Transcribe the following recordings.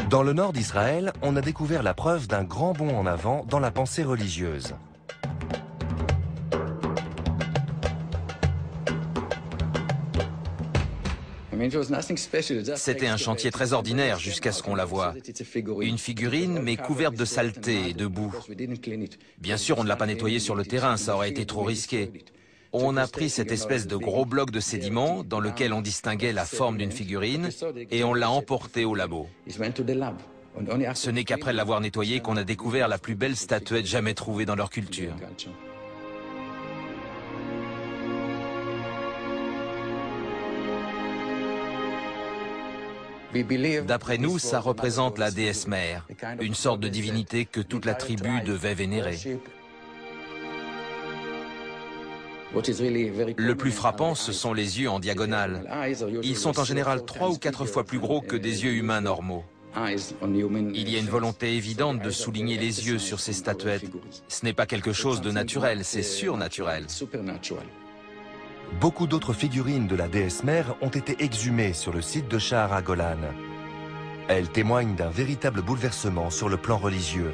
Dans le nord d'Israël, on a découvert la preuve d'un grand bond en avant dans la pensée religieuse. C'était un chantier très ordinaire jusqu'à ce qu'on la voie. Une figurine, mais couverte de saleté et de boue. Bien sûr, on ne l'a pas nettoyée sur le terrain, ça aurait été trop risqué. On a pris cette espèce de gros bloc de sédiment dans lequel on distinguait la forme d'une figurine et on l'a emporté au labo. Ce n'est qu'après l'avoir nettoyée qu'on a découvert la plus belle statuette jamais trouvée dans leur culture. D'après nous, ça représente la déesse mère, une sorte de divinité que toute la tribu devait vénérer. Le plus frappant, ce sont les yeux en diagonale. Ils sont en général 3 ou 4 fois plus gros que des yeux humains normaux. Il y a une volonté évidente de souligner les yeux sur ces statuettes. Ce n'est pas quelque chose de naturel, c'est surnaturel. Beaucoup d'autres figurines de la déesse mère ont été exhumées sur le site de Shahar HaGolan. Elles témoignent d'un véritable bouleversement sur le plan religieux.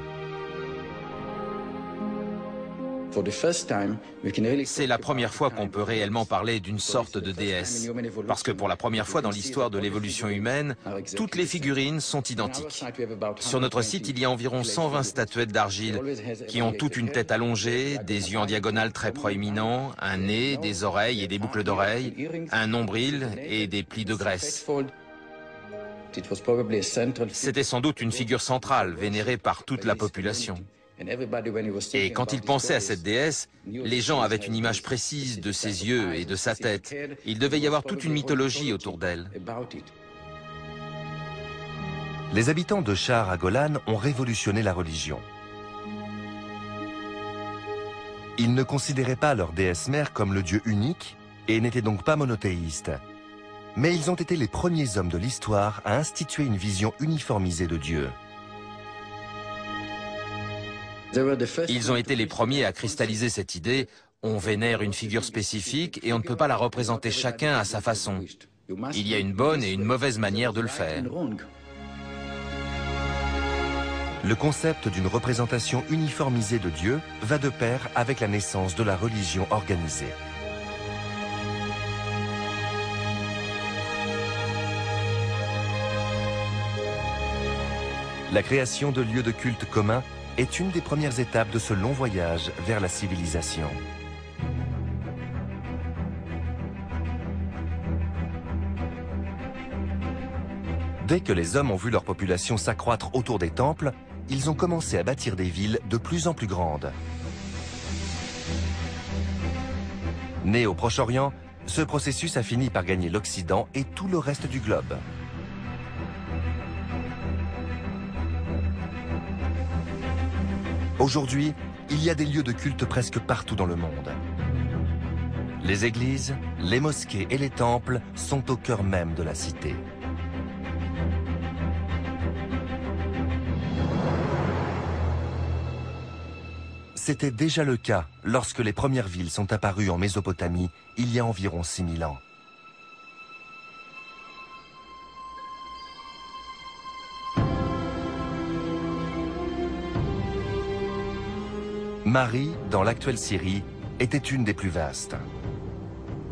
C'est la première fois qu'on peut réellement parler d'une sorte de déesse. Parce que pour la première fois dans l'histoire de l'évolution humaine, toutes les figurines sont identiques. Sur notre site, il y a environ 120 statuettes d'argile qui ont toute une tête allongée, des yeux en diagonale très proéminents, un nez, des oreilles et des boucles d'oreilles, un nombril et des plis de graisse. C'était sans doute une figure centrale, vénérée par toute la population. Et quand ils pensaient à cette déesse, les gens avaient une image précise de ses yeux et de sa tête. Il devait y avoir toute une mythologie autour d'elle. Les habitants de Shahar HaGolan ont révolutionné la religion. Ils ne considéraient pas leur déesse mère comme le Dieu unique et n'étaient donc pas monothéistes. Mais ils ont été les premiers hommes de l'histoire à instituer une vision uniformisée de Dieu. Ils ont été les premiers à cristalliser cette idée. On vénère une figure spécifique et on ne peut pas la représenter chacun à sa façon. Il y a une bonne et une mauvaise manière de le faire. Le concept d'une représentation uniformisée de Dieu va de pair avec la naissance de la religion organisée. La création de lieux de culte communs est une des premières étapes de ce long voyage vers la civilisation. Dès que les hommes ont vu leur population s'accroître autour des temples, ils ont commencé à bâtir des villes de plus en plus grandes. Né au Proche-Orient, ce processus a fini par gagner l'Occident et tout le reste du globe. Aujourd'hui, il y a des lieux de culte presque partout dans le monde. Les églises, les mosquées et les temples sont au cœur même de la cité. C'était déjà le cas lorsque les premières villes sont apparues en Mésopotamie il y a environ 6000 ans. Mari, dans l'actuelle Syrie, était une des plus vastes.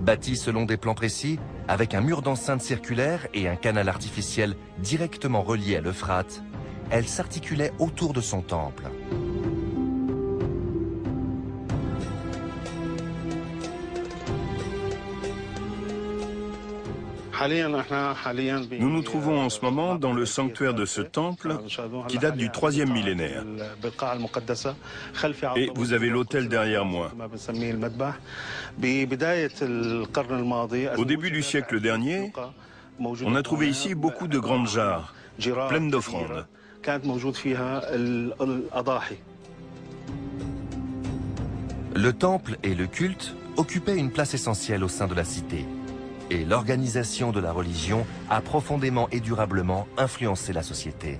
Bâtie selon des plans précis, avec un mur d'enceinte circulaire et un canal artificiel directement relié à l'Euphrate, elle s'articulait autour de son temple. Nous nous trouvons en ce moment dans le sanctuaire de ce temple qui date du 3e millénaire. Et vous avez l'autel derrière moi. Au début du siècle dernier, on a trouvé ici beaucoup de grandes jarres, pleines d'offrandes. Le temple et le culte occupaient une place essentielle au sein de la cité. Et l'organisation de la religion a profondément et durablement influencé la société.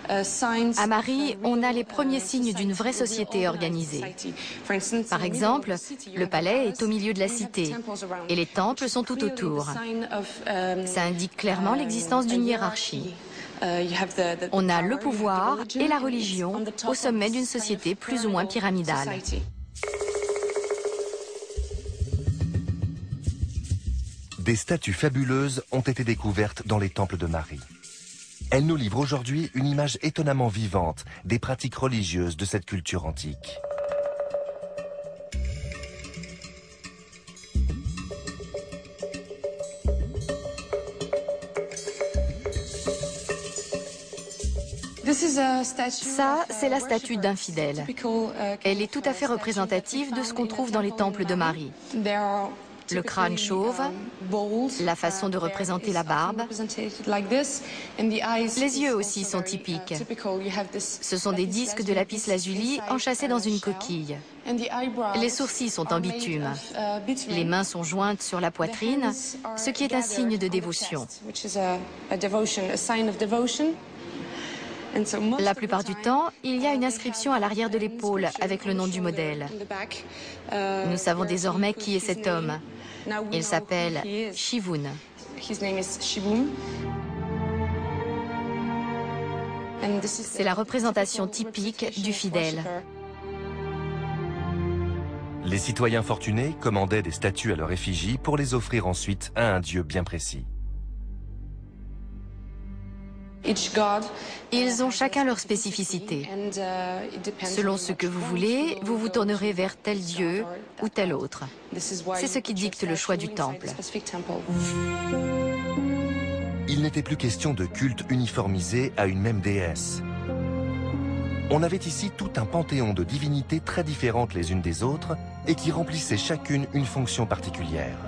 À Mari, on a les premiers signes d'une vraie société organisée. Par exemple, le palais est au milieu de la cité et les temples sont tout autour. Ça indique clairement l'existence d'une hiérarchie. On a le pouvoir et la religion au sommet d'une société plus ou moins pyramidale. Des statues fabuleuses ont été découvertes dans les temples de Mari. Elles nous livrent aujourd'hui une image étonnamment vivante des pratiques religieuses de cette culture antique. Ça, c'est la statue d'un fidèle. Elle est tout à fait représentative de ce qu'on trouve dans les temples de Mari. Le crâne chauve, la façon de représenter la barbe. Les yeux aussi sont typiques. Ce sont des disques de lapis-lazuli enchâssés dans une coquille. Les sourcils sont en bitume. Les mains sont jointes sur la poitrine, ce qui est un signe de dévotion. La plupart du temps, il y a une inscription à l'arrière de l'épaule avec le nom du modèle. Nous savons désormais qui est cet homme. Il s'appelle Shivun. C'est la représentation typique du fidèle. Les citoyens fortunés commandaient des statues à leur effigie pour les offrir ensuite à un dieu bien précis. Ils ont chacun leur spécificité. Selon ce que vous voulez, vous vous tournerez vers tel dieu ou tel autre. C'est ce qui dicte le choix du temple. Il n'était plus question de culte uniformisé à une même déesse. On avait ici tout un panthéon de divinités très différentes les unes des autres et qui remplissaient chacune une fonction particulière.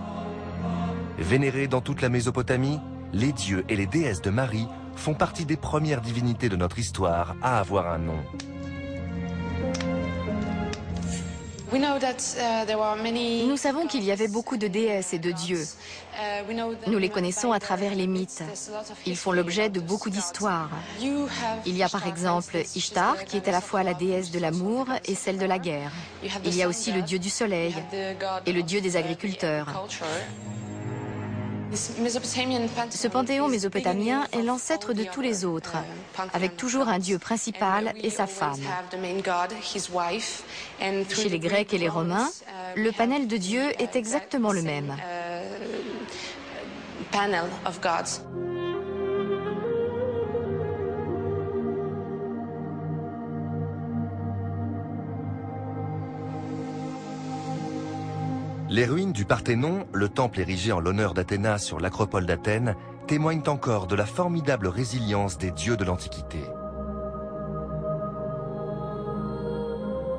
Vénérés dans toute la Mésopotamie, les dieux et les déesses de Mari font partie des premières divinités de notre histoire à avoir un nom. Nous savons qu'il y avait beaucoup de déesses et de dieux. Nous les connaissons à travers les mythes. Ils font l'objet de beaucoup d'histoires. Il y a par exemple Ishtar, qui est à la fois la déesse de l'amour et celle de la guerre. Il y a aussi le dieu du soleil et le dieu des agriculteurs. Ce panthéon mésopotamien est l'ancêtre de tous les autres, avec toujours un dieu principal et sa femme. Chez les Grecs et les Romains, le panel de dieux est exactement le même. Les ruines du Parthénon, le temple érigé en l'honneur d'Athéna sur l'acropole d'Athènes, témoignent encore de la formidable résilience des dieux de l'Antiquité.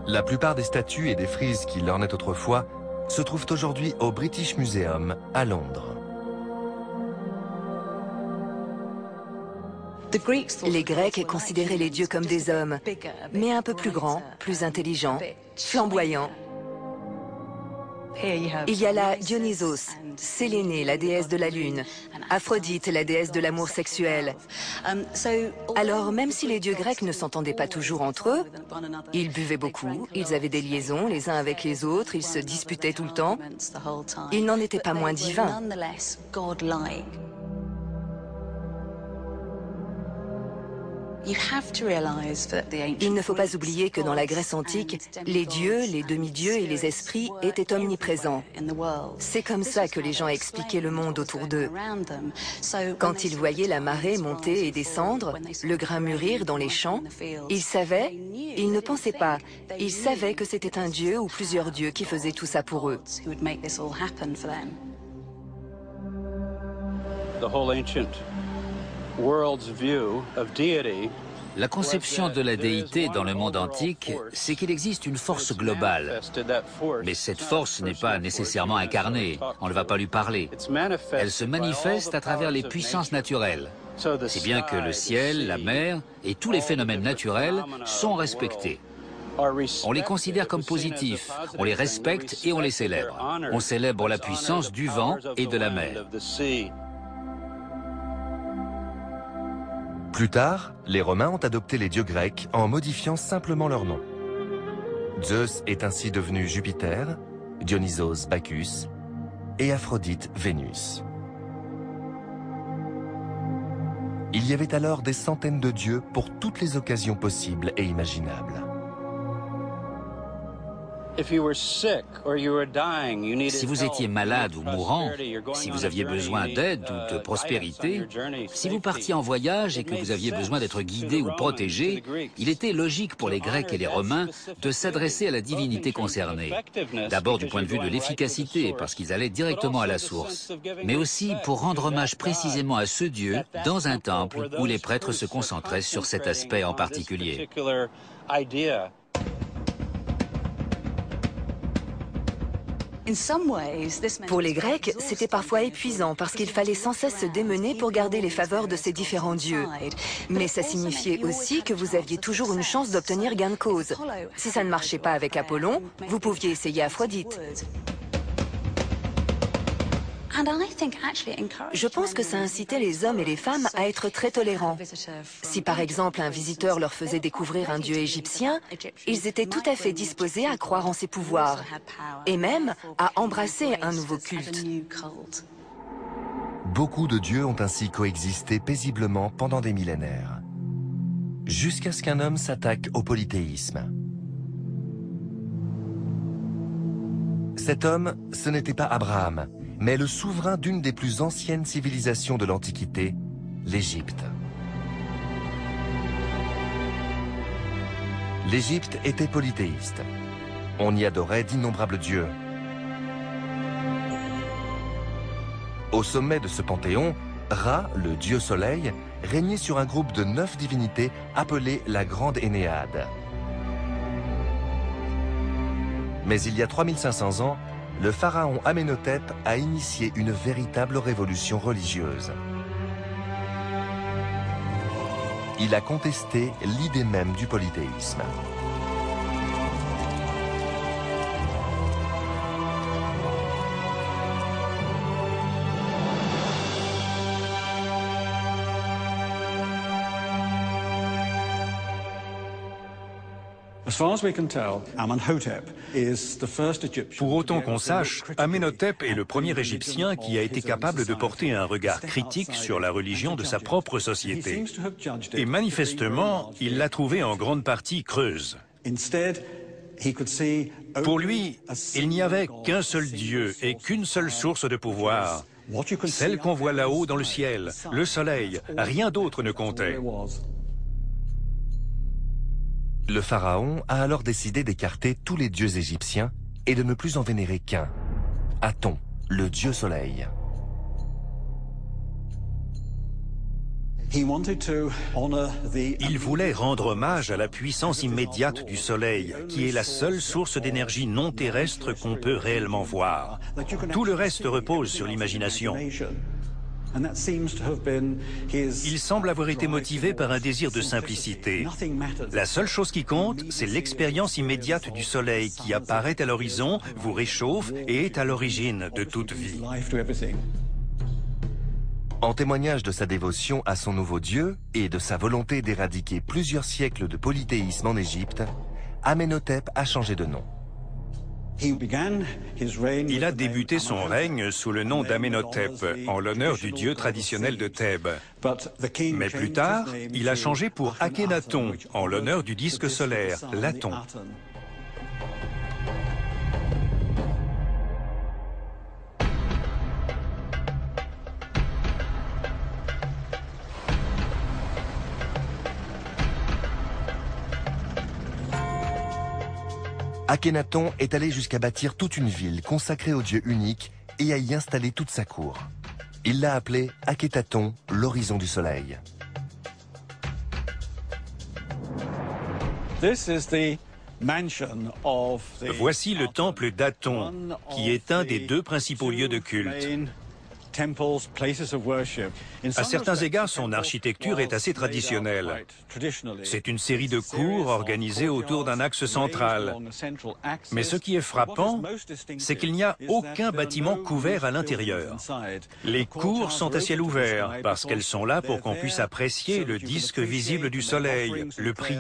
La plupart des statues et des frises qui l'ornaient autrefois se trouvent aujourd'hui au British Museum à Londres. Les Grecs considéraient les dieux comme des hommes, mais un peu plus grands, plus intelligents, flamboyants. Il y a là Dionysos, Sélénée, la déesse de la lune, Aphrodite, la déesse de l'amour sexuel. Alors, même si les dieux grecs ne s'entendaient pas toujours entre eux, ils buvaient beaucoup, ils avaient des liaisons les uns avec les autres, ils se disputaient tout le temps, ils n'en étaient pas moins divins. Il ne faut pas oublier que dans la Grèce antique, les dieux, les demi-dieux et les esprits étaient omniprésents. C'est comme ça que les gens expliquaient le monde autour d'eux. Quand ils voyaient la marée monter et descendre, le grain mûrir dans les champs, ils savaient, ils ne pensaient pas, ils savaient que c'était un dieu ou plusieurs dieux qui faisaient tout ça pour eux. La conception de la déité dans le monde antique, c'est qu'il existe une force globale. Mais cette force n'est pas nécessairement incarnée, on ne va pas lui parler. Elle se manifeste à travers les puissances naturelles. Si bien que le ciel, la mer et tous les phénomènes naturels sont respectés. On les considère comme positifs, on les respecte et on les célèbre. On célèbre la puissance du vent et de la mer. Plus tard, les Romains ont adopté les dieux grecs en modifiant simplement leur nom. Zeus est ainsi devenu Jupiter, Dionysos Bacchus et Aphrodite Vénus. Il y avait alors des centaines de dieux pour toutes les occasions possibles et imaginables. Si vous étiez malade ou mourant, si vous aviez besoin d'aide ou de prospérité, si vous partiez en voyage et que vous aviez besoin d'être guidé ou protégé, il était logique pour les Grecs et les Romains de s'adresser à la divinité concernée. D'abord du point de vue de l'efficacité, parce qu'ils allaient directement à la source, mais aussi pour rendre hommage précisément à ce Dieu dans un temple où les prêtres se concentraient sur cet aspect en particulier. Pour les Grecs, c'était parfois épuisant parce qu'il fallait sans cesse se démener pour garder les faveurs de ces différents dieux. Mais ça signifiait aussi que vous aviez toujours une chance d'obtenir gain de cause. Si ça ne marchait pas avec Apollon, vous pouviez essayer Aphrodite. Je pense que ça incitait les hommes et les femmes à être très tolérants. Si par exemple un visiteur leur faisait découvrir un dieu égyptien, ils étaient tout à fait disposés à croire en ses pouvoirs et même à embrasser un nouveau culte. Beaucoup de dieux ont ainsi coexisté paisiblement pendant des millénaires, jusqu'à ce qu'un homme s'attaque au polythéisme. Cet homme, ce n'était pas Abraham, mais le souverain d'une des plus anciennes civilisations de l'Antiquité, l'Égypte. L'Égypte était polythéiste. On y adorait d'innombrables dieux. Au sommet de ce panthéon, Ra, le dieu soleil, régnait sur un groupe de 9 divinités appelées la Grande Énéade. Mais il y a 3500 ans, le pharaon Amenhotep a initié une véritable révolution religieuse. Il a contesté l'idée même du polythéisme. Pour autant qu'on sache, Amenhotep est le premier Égyptien qui a été capable de porter un regard critique sur la religion de sa propre société. Et manifestement, il l'a trouvée en grande partie creuse. Pour lui, il n'y avait qu'un seul Dieu et qu'une seule source de pouvoir, celle qu'on voit là-haut dans le ciel, le soleil, rien d'autre ne comptait. Le pharaon a alors décidé d'écarter tous les dieux égyptiens et de ne plus en vénérer qu'un, Aton, le dieu soleil. Il voulait rendre hommage à la puissance immédiate du soleil, qui est la seule source d'énergie non terrestre qu'on peut réellement voir. Tout le reste repose sur l'imagination. Il semble avoir été motivé par un désir de simplicité. La seule chose qui compte, c'est l'expérience immédiate du soleil qui apparaît à l'horizon, vous réchauffe et est à l'origine de toute vie. En témoignage de sa dévotion à son nouveau dieu et de sa volonté d'éradiquer plusieurs siècles de polythéisme en Égypte, Amenhotep a changé de nom. Il a débuté son règne sous le nom d'Amenhotep, en l'honneur du dieu traditionnel de Thèbes. Mais plus tard, il a changé pour Akhenaton, en l'honneur du disque solaire, l'Aton. Akhenaton est allé jusqu'à bâtir toute une ville consacrée au dieu unique et à y installer toute sa cour. Il l'a appelée Akhetaton, l'horizon du soleil. Voici le temple d'Aton, qui est un des deux principaux lieux de culte. À certains égards, son architecture est assez traditionnelle. C'est une série de cours organisées autour d'un axe central. Mais ce qui est frappant, c'est qu'il n'y a aucun bâtiment couvert à l'intérieur. Les cours sont à ciel ouvert parce qu'elles sont là pour qu'on puisse apprécier le disque visible du soleil, le prix